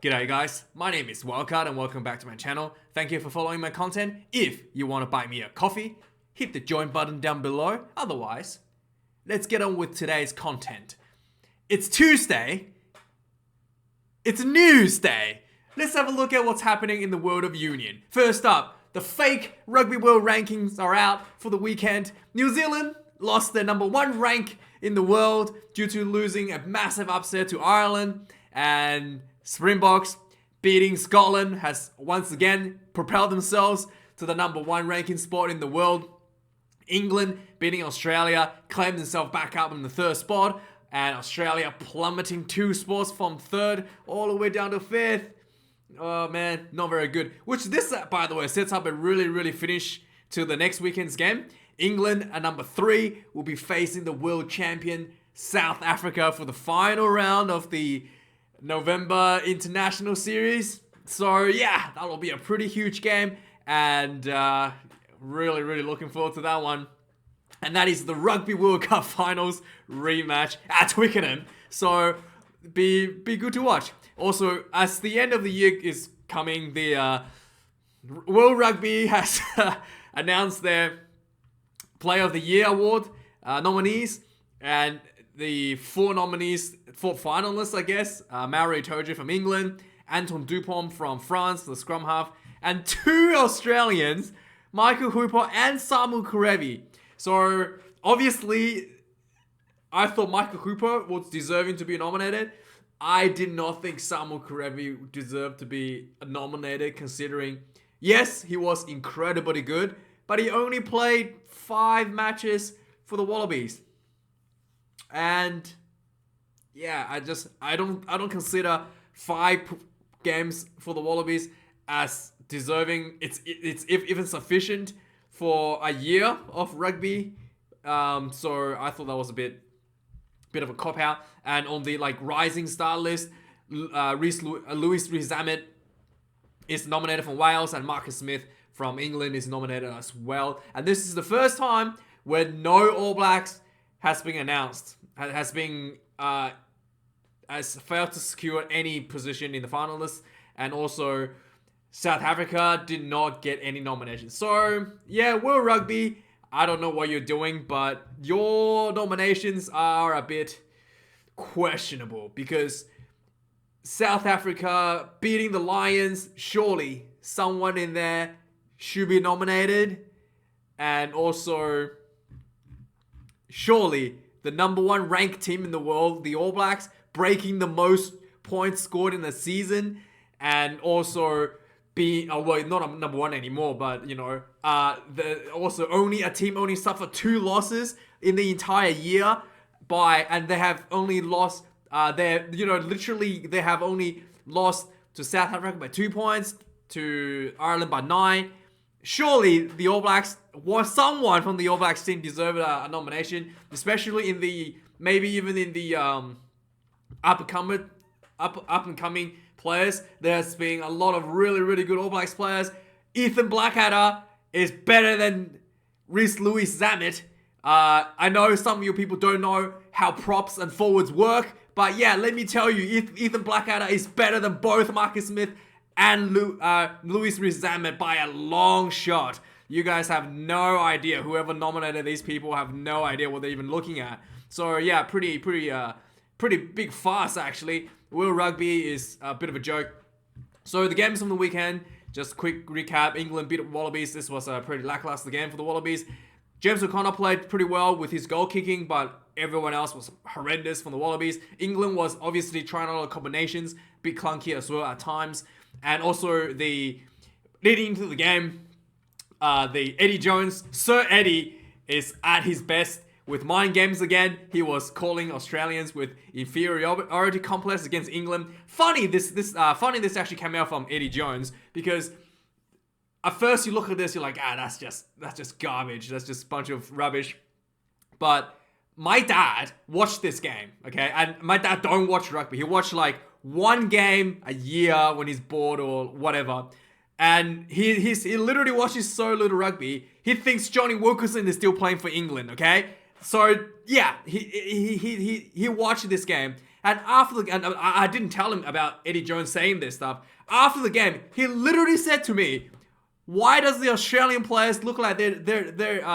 G'day guys, my name is Wildkard and welcome back to my channel. Thank you for following my content. If you want to buy me a coffee, hit the join button down below. Otherwise, let's get on with today's content. It's Tuesday. It's News Day. Let's have a look at what's happening in the world of union. First up, the fake Rugby World Rankings are out for the weekend. New Zealand lost their number 1 rank in the world due to losing a massive upset to Ireland, and Springboks beating Scotland has once again propelled themselves to the number 1 ranking spot in the world. England beating Australia claimed themselves back up in the 3rd spot, and Australia plummeting 2 spots from 3rd all the way down to 5th. Oh man, not very good. Which this, by the way, sets up a really finish to the next weekend's game. England at number 3 will be facing the world champion South Africa for the final round of the November International Series. So yeah, that'll be a pretty huge game, and really looking forward to that one. And that is the Rugby World Cup Finals rematch at Twickenham. So be good to watch. Also, as the end of the year is coming, the World Rugby has announced their Player of the Year award nominees, and the 4 finalists, I guess. Maro Itoje from England, Anton Dupont from France, the scrum half, and 2 Australians, Michael Hooper and Samuel Kerevi. So obviously, I thought Michael Hooper was deserving to be nominated. I did not think Samuel Kerevi deserved to be nominated, considering, yes, he was incredibly good, but he only played 5 matches for the Wallabies. And yeah, I don't consider 5 games for the Wallabies as deserving. It's even sufficient for a year of rugby. So I thought that was a bit of a cop out. And on the rising star list, Louis Rees-Zammit is nominated from Wales, and Marcus Smith from England is nominated as well. And this is the first time where no All Blacks has been announced, has failed to secure any position in the finalists, and also South Africa did not get any nominations. So yeah, World Rugby, I don't know what you're doing, but your nominations are a bit questionable, because South Africa beating the Lions, surely someone in there should be nominated. And also, surely the number 1 ranked team in the world, the All Blacks, breaking the most points scored in the season, and also being, not number 1 anymore, but also only a team only suffered 2 losses in the entire year, and they have only lost, they have only lost to South Africa by 2 points, to Ireland by 9. Surely the All Blacks, someone from the All Blacks team deserved a nomination, especially in the, maybe even in the up and coming players. There's been a lot of really good All Blacks players. Ethan Blackadder is better than Rees-Zammit. I know some of you people don't know how props and forwards work, but yeah, let me tell you, Ethan Blackadder is better than both Marcus Smith and Louis Rees-Zammit by a long shot. You guys have no idea. Whoever nominated these people have no idea what they're even looking at. So yeah, pretty big farce actually. World Rugby is a bit of a joke. So the games from the weekend, just quick recap. England beat Wallabies. This was a pretty lackluster game for the Wallabies. James O'Connor played pretty well with his goal kicking, but everyone else was horrendous from the Wallabies. England was obviously trying a lot of combinations, bit clunky as well at times. And also leading into the game, the Eddie Jones, Sir Eddie, is at his best with mind games again. He was calling Australians with inferiority complex against England. Funny this actually came out from Eddie Jones, because at first you look at this, you're like, that's just garbage. That's just a bunch of rubbish. But my dad watched this game, okay? And my dad don't watch rugby. He watched 1 game a year when he's bored or whatever. And he literally watches so little rugby, he thinks Johnny Wilkinson is still playing for England, okay? So yeah, he watched this game, And I didn't tell him about Eddie Jones saying this stuff. After the game, he literally said to me, "Why does the Australian players look like they're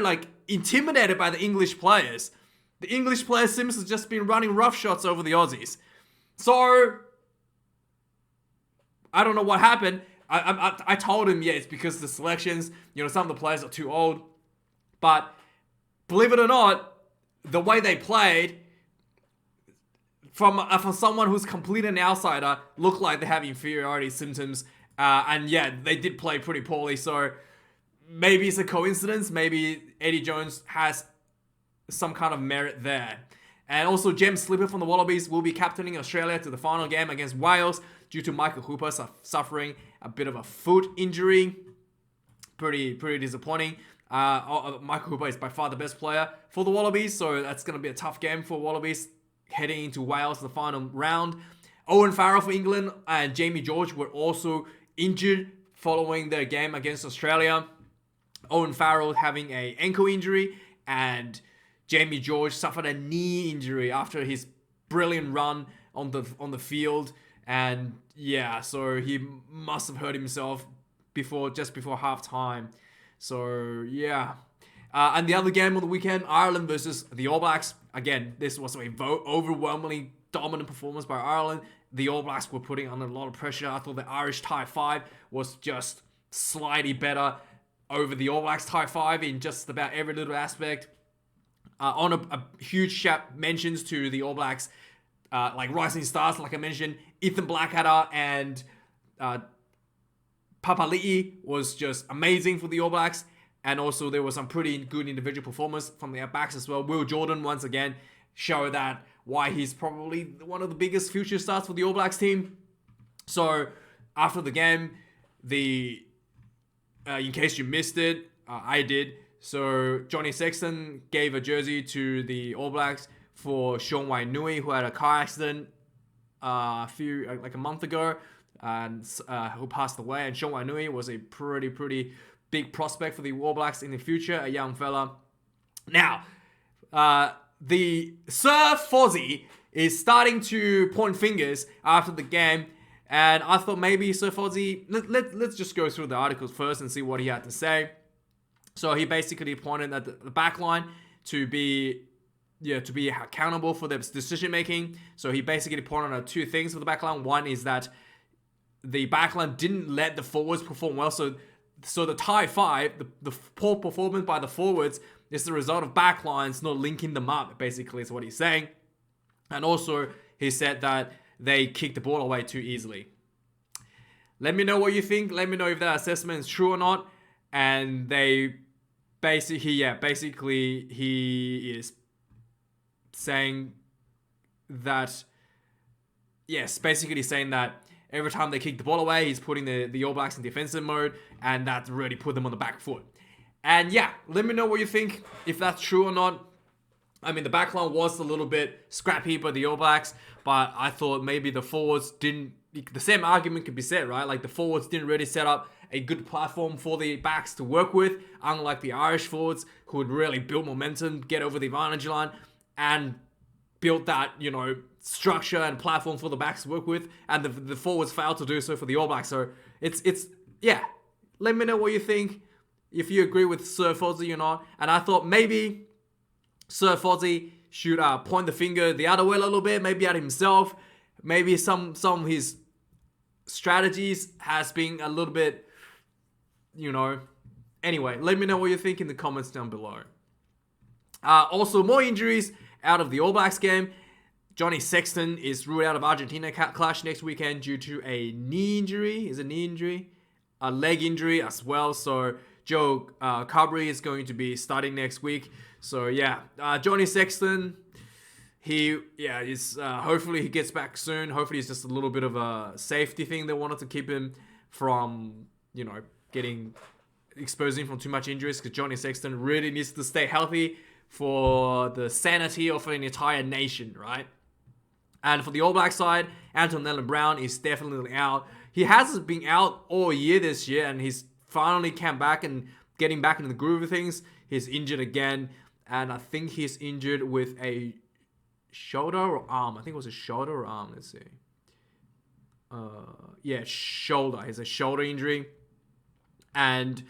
like intimidated by the English players? The English player Sims has just been running rough shots over the Aussies." So I don't know what happened. I told him, yeah, it's because the selections, some of the players are too old. But believe it or not, the way they played, from someone who's completely an outsider, looked like they have inferiority symptoms. And yeah, they did play pretty poorly. So maybe it's a coincidence. Maybe Eddie Jones has some kind of merit there. And also, Jem Slipper from the Wallabies will be captaining Australia to the final game against Wales due to Michael Hooper suffering a bit of a foot injury. Pretty disappointing. Michael Hooper is by far the best player for the Wallabies, so that's going to be a tough game for Wallabies heading into Wales, the final round. Owen Farrell for England and Jamie George were also injured following their game against Australia. Owen Farrell having an ankle injury, and Jamie George suffered a knee injury after his brilliant run on the field. And yeah, so he must have hurt himself just before halftime. So yeah. And the other game on the weekend, Ireland versus the All Blacks. Again, this was a overwhelmingly dominant performance by Ireland. The All Blacks were putting under a lot of pressure. I thought the Irish tie 5 was just slightly better over the All Blacks tie 5 in just about every little aspect. On a huge shout mentions to the All Blacks, like rising stars, like I mentioned, Ethan Blackadder and Papali'i was just amazing for the All Blacks. And also there was some pretty good individual performance from their backs as well. Will Jordan once again showed that why he's probably one of the biggest future stars for the All Blacks team. So after the game, in case you missed it, I did. So Johnny Sexton gave a jersey to the All Blacks for Sean Wainui, who had a car accident a month ago, and who passed away. And Sean Wainui was a pretty big prospect for the All Blacks in the future, a young fella. Now, the Sir Fozzie is starting to point fingers after the game, and I thought maybe Sir Fozzie, let's just go through the articles first and see what he had to say. So he basically pointed at the back line to be accountable for their decision making. So he basically pointed out two things for the back line. One is that the back line didn't let the forwards perform well. So the tie 5, the poor performance by the forwards is the result of back lines not linking them up, basically is what he's saying. And also he said that they kicked the ball away too easily. Let me know what you think. Let me know if that assessment is true or not. And he is saying that, yes, basically saying that every time they kick the ball away, he's putting the All Blacks in defensive mode, and that really put them on the back foot. And yeah, let me know what you think, if that's true or not. I mean, the backline was a little bit scrappy by the All Blacks, but I thought maybe the forwards didn't, the same argument could be said, right? Like the forwards didn't really set up a good platform for the backs to work with, unlike the Irish forwards who would really build momentum, get over the advantage line, and build that, structure and platform for the backs to work with, and the forwards failed to do so for the All Blacks. So yeah. Let me know what you think, if you agree with Sir Fozzie or not. And I thought maybe Sir Fozzie should point the finger the other way a little bit, maybe at himself. Maybe some of his strategies has been a little bit, Anyway, let me know what you think in the comments down below. Also, more injuries out of the All Blacks game. Johnny Sexton is ruled out of Argentina clash next weekend due to a knee injury. Is it knee injury? A leg injury as well. So Joe Carberry is going to be starting next week. So yeah, Johnny Sexton, hopefully he gets back soon. Hopefully it's just a little bit of a safety thing. They wanted to keep him from, exposing from too much injuries, because Johnny Sexton really needs to stay healthy for the sanity of an entire nation, right? And for the All Black side, Anton Brown is definitely out. He hasn't been out all year this year, and he's finally came back and getting back into the groove of things. He's injured again, and I think he's injured with a shoulder or arm. I think it was a shoulder or arm. Let's see. Yeah, shoulder. He has a shoulder injury. And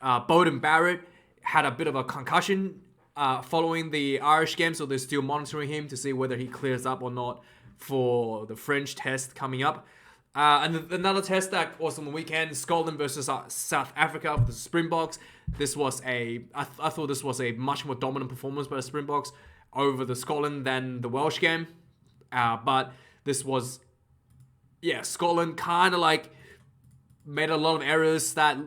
Beauden Barrett had a bit of a concussion following the Irish game, so they're still monitoring him to see whether he clears up or not for the French test coming up. And another test that was on the weekend, Scotland versus South Africa for the Springboks. This was I thought this was a much more dominant performance by the Springboks over the Scotland than the Welsh game. But this was, Scotland kind of like made a lot of errors that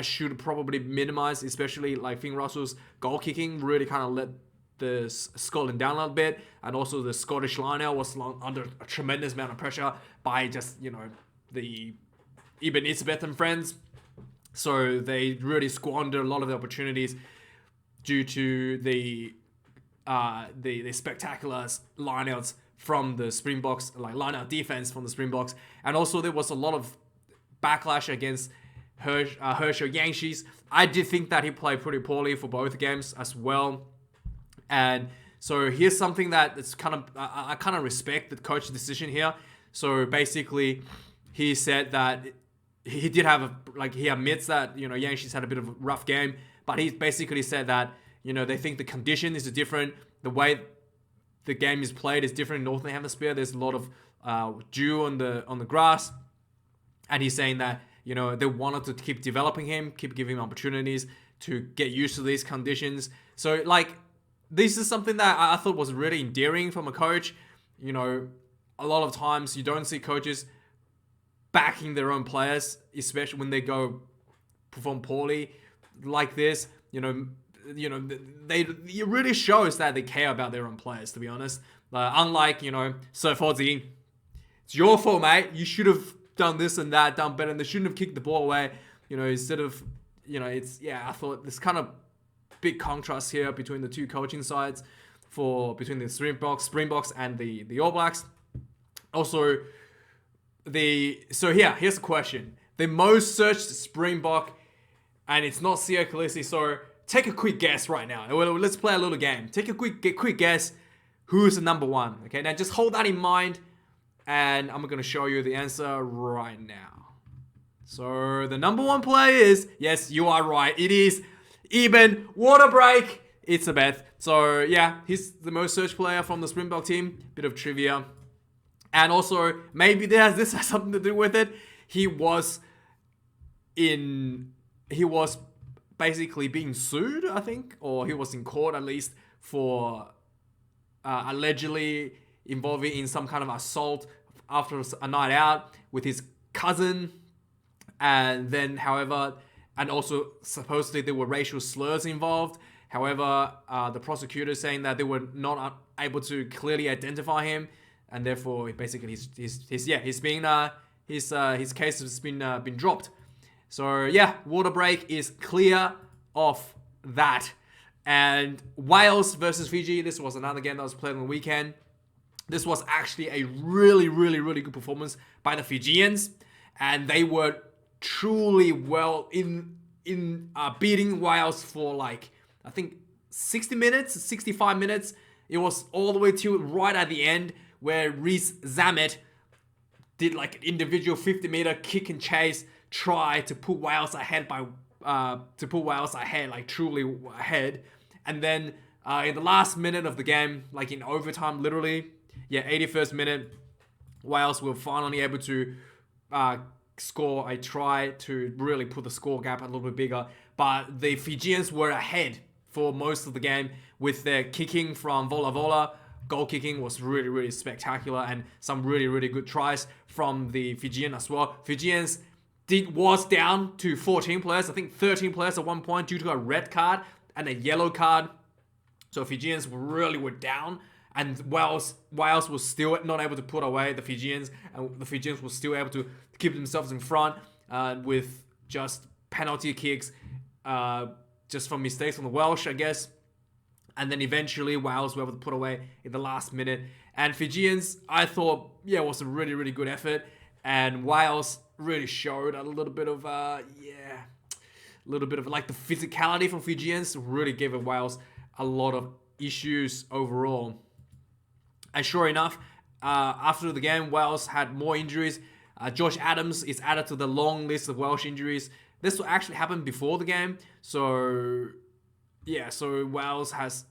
should probably minimize, especially like Finn Russell's goal kicking really kind of let the Scotland down a little bit, and also the Scottish line-out was under a tremendous amount of pressure by just, the Ibn Elizabeth and friends. So they really squandered a lot of the opportunities due to the spectacular line-outs from the Springboks, like line-out defense from the Springboks. And also there was a lot of backlash against Herschel Yangshi's. I did think that he played pretty poorly for both games as well. And so here's something that it's kind of, I kind of respect the coach's decision here. So basically, he said that he did have he admits that, Yangshi's had a bit of a rough game, but he basically said that, they think the condition is different. The way the game is played is different in Northern Hemisphere. There's a lot of dew on the grass. And he's saying that, they wanted to keep developing him, keep giving him opportunities to get used to these conditions. So, this is something that I thought was really endearing from a coach. A lot of times you don't see coaches backing their own players, especially when they go perform poorly like this. It really shows that they care about their own players, to be honest. Unlike, Sir Fozzie, it's your fault, mate. You should have done this and that, done better, and they shouldn't have kicked the ball away. Instead of, I thought this kind of big contrast here between the two coaching sides between the Springboks and the All Blacks. Also, here's the question. The most searched Springbok, and it's not Sia Khaleesi, so take a quick guess right now. Let's play a little game. Take a quick guess who's the number one. Okay, now just hold that in mind, and I'm going to show you the answer right now. So the number one player is, yes, you are right, it is Eben Waterbreak. It's a bet. So yeah, he's the most searched player from the Springbok team. Bit of trivia. And also, maybe this has something to do with it. He was basically being sued, I think, or he was in court at least for allegedly involving in some kind of assault after a night out with his cousin. And then, however, and also supposedly there were racial slurs involved. However, the prosecutor saying that they were not able to clearly identify him, and therefore basically his case has been dropped. So yeah, Waterbreak is clear of that. And Wales versus Fiji, this was another game that was played on the weekend. This was actually a really, really, really good performance by the Fijians, and they were truly well in beating Wales for I think 60 minutes, 65 minutes. It was all the way to right at the end where Reece Zammit did an individual 50-meter kick and chase try to put Wales ahead truly ahead. And then in the last minute of the game, in overtime, literally, 81st minute, Wales were finally able to score a try to really put the score gap a little bit bigger. But the Fijians were ahead for most of the game with their kicking from Vola Vola. Goal kicking was really, really spectacular, and some really, really good tries from the Fijian as well. Fijians was down to 14 players, I think 13 players at one point due to a red card and a yellow card. So Fijians really were down, and Wales was still not able to put away the Fijians, and the Fijians were still able to keep themselves in front with just penalty kicks, just from mistakes from the Welsh, I guess. And then eventually Wales were able to put away in the last minute. And Fijians, I thought, was a really, really good effort. And Wales really showed a little bit of, the physicality from Fijians really gave Wales a lot of issues overall. And sure enough, after the game, Wales had more injuries. Josh Adams is added to the long list of Welsh injuries. This will actually happen before the game. So, yeah, so Wales has...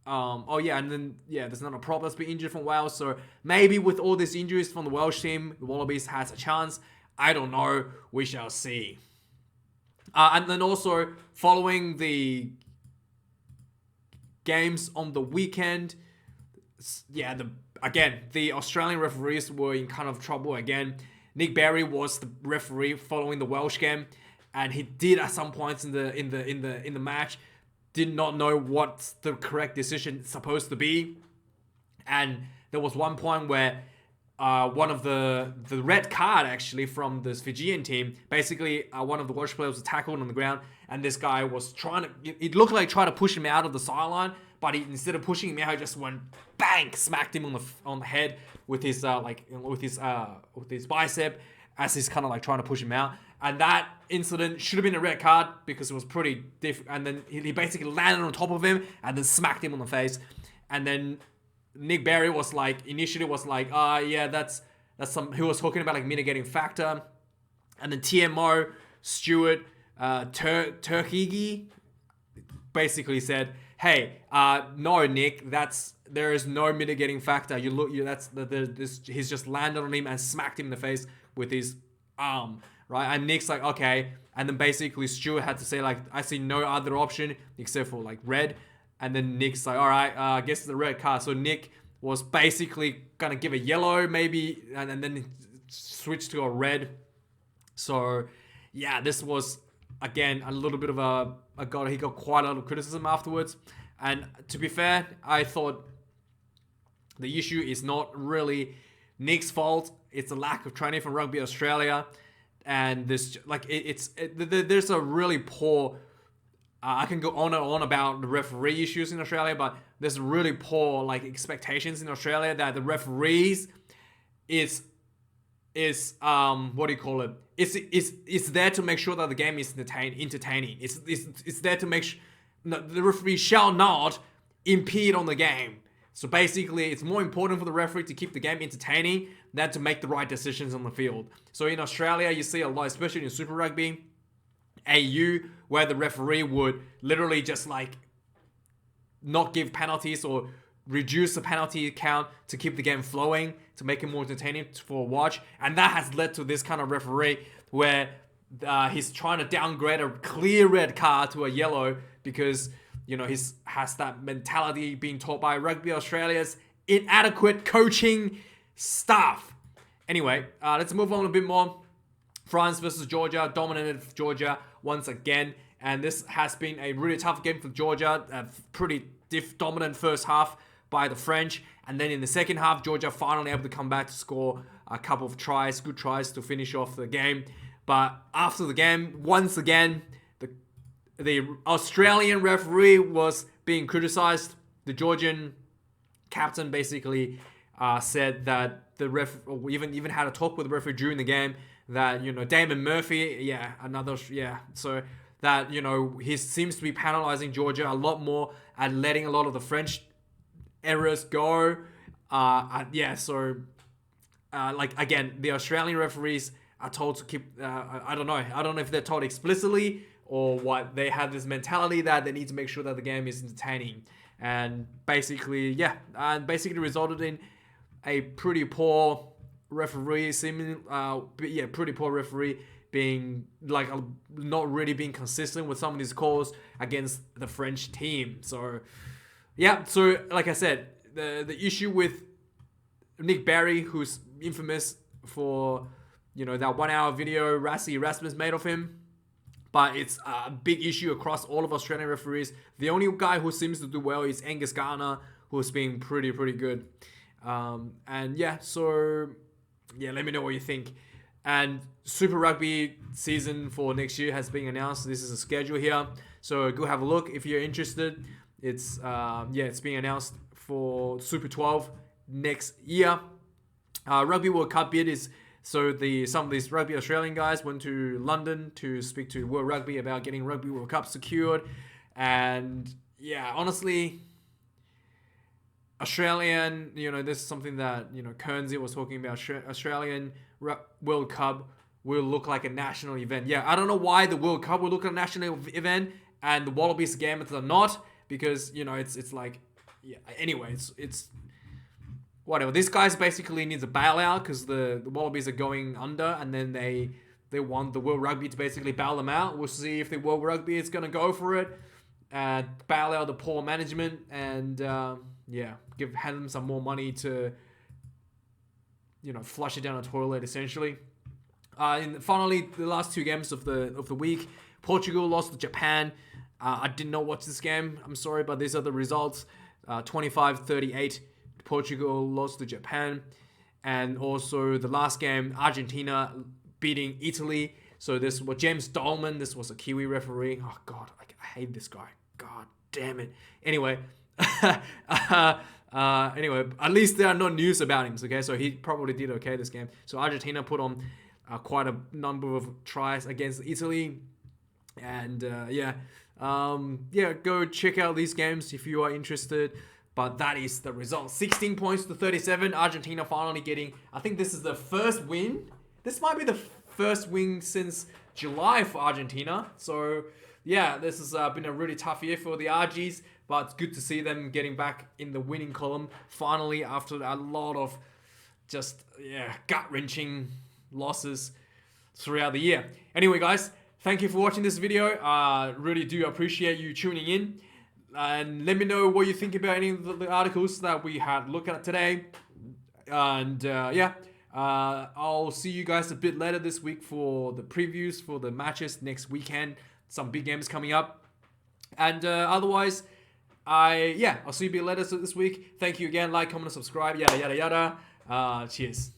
there's not a prop that's been injured from Wales. So maybe with all these injuries from the Welsh team, the Wallabies has a chance. I don't know. We shall see. And then also, following the games on the weekend, the Australian referees were in kind of trouble again. Nick Berry was the referee following the Welsh game, and he did at some points in the match did not know what the correct decision is supposed to be. And there was one point where one of the red card actually from this Fijian team, basically one of the Welsh players was tackled on the ground, and this guy was it looked like trying to push him out of the sideline, but instead of pushing him out, he just went bang, smacked him on the head with his bicep as he's kind of like trying to push him out. And that incident should have been a red card because it was pretty and then he basically landed on top of him and then smacked him on the face. And then Nick Berry was like, initially was like, that's he was talking about like mitigating factor. And then TMO, Stuart, Turkigi basically said, hey, no, Nick, there is no mitigating factor. He's just landed on him and smacked him in the face with his arm, right? And Nick's like, okay. And then basically Stuart had to say like, I see no other option except for like red. And then Nick's like, all right, I guess it's the red card. So Nick was basically going to give a yellow maybe, and then switched to a red. So yeah, this was, again, a little bit of he got quite a lot of criticism afterwards. And to be fair, I thought the issue is not really Nick's fault. It's a lack of training from Rugby Australia. And there's a really poor... I can go on and on about the referee issues in Australia, but there's really poor like expectations in Australia that the referees is what do you call it? It's there to make sure that the game is entertaining. It's there to make sure the referee shall not impede on the game. So basically, it's more important for the referee to keep the game entertaining than to make the right decisions on the field. So in Australia, you see a lot, especially in Super Rugby, AU, where the referee would literally just like not give penalties or reduce the penalty count to keep the game flowing, to make it more entertaining for a watch. And that has led to this kind of referee where he's trying to downgrade a clear red card to a yellow because, you know, he has that mentality being taught by Rugby Australia's inadequate coaching staff. Anyway, let's move on a bit more. France versus Georgia, dominated Georgia once again. And this has been a really tough game for Georgia. A pretty dominant first half by the French. And then in the second half, Georgia finally able to come back to score a couple of tries, good tries to finish off the game. But after the game, once again, the Australian referee was being criticized. The Georgian captain basically said that the ref even had a talk with the referee during the game that, you know, Damon Murphy, so that, you know, he seems to be penalizing Georgia a lot more and letting a lot of the French errors go. Again, the Australian referees are told to keep, I don't know if they're told explicitly or what, they have this mentality that they need to make sure that the game is entertaining. And basically, resulted in a pretty poor referee, pretty poor referee being like not really being consistent with some of his calls against the French team. So like I said, the issue with Nick Berry, who's infamous for, you know, that 1 hour video Erasmus made of him, but it's a big issue across all of Australian referees. The only guy who seems to do well is Angus Garner, who's been pretty good. Let me know what you think. And Super Rugby season for next year has been announced. This is a schedule here, so go have a look if you're interested. It's being announced for Super 12 next year. Rugby World Cup bid is some of these Rugby Australian guys went to London to speak to World Rugby about getting Rugby World Cup secured. And yeah, honestly, Australian, this is something that, Kernsey was talking about. Australian World Cup will look like a national event. Yeah, I don't know why the World Cup will look like a national event and the Wallabies games are not, because, it's like, yeah, anyway, it's whatever. This guy's basically needs a bailout because the Wallabies are going under, and then they want the World Rugby to basically bail them out. We'll see if the World Rugby is going to go for it and bail out the poor management and, hand them some more money to, flush it down the toilet, essentially. And finally, the last two games of the week, Portugal lost to Japan. I did not watch this game. I'm sorry, but these are the results. 25-38, Portugal lost to Japan. And also the last game, Argentina beating Italy. So this was James Dolman. This was a Kiwi referee. Oh, God, I hate this guy. God damn it. Anyway, at least there are no news about him, okay? So he probably did okay this game. So Argentina put on quite a number of tries against Italy. And go check out these games if you are interested. But that is the result. 16 points to 37. Argentina finally getting, I think this is the first win. This might be the first win since July for Argentina. So, yeah, this has been a really tough year for the Argies. But it's good to see them getting back in the winning column finally after a lot of just, gut-wrenching losses throughout the year. Anyway, guys, thank you for watching this video. Really do appreciate you tuning in. And let me know what you think about any of the articles that we had looked at today. And I'll see you guys a bit later this week for the previews for the matches next weekend. Some big games coming up. And otherwise, I'll see you a bit later this week. Thank you again. Like, comment, and subscribe. Yada, yada, yada. Cheers.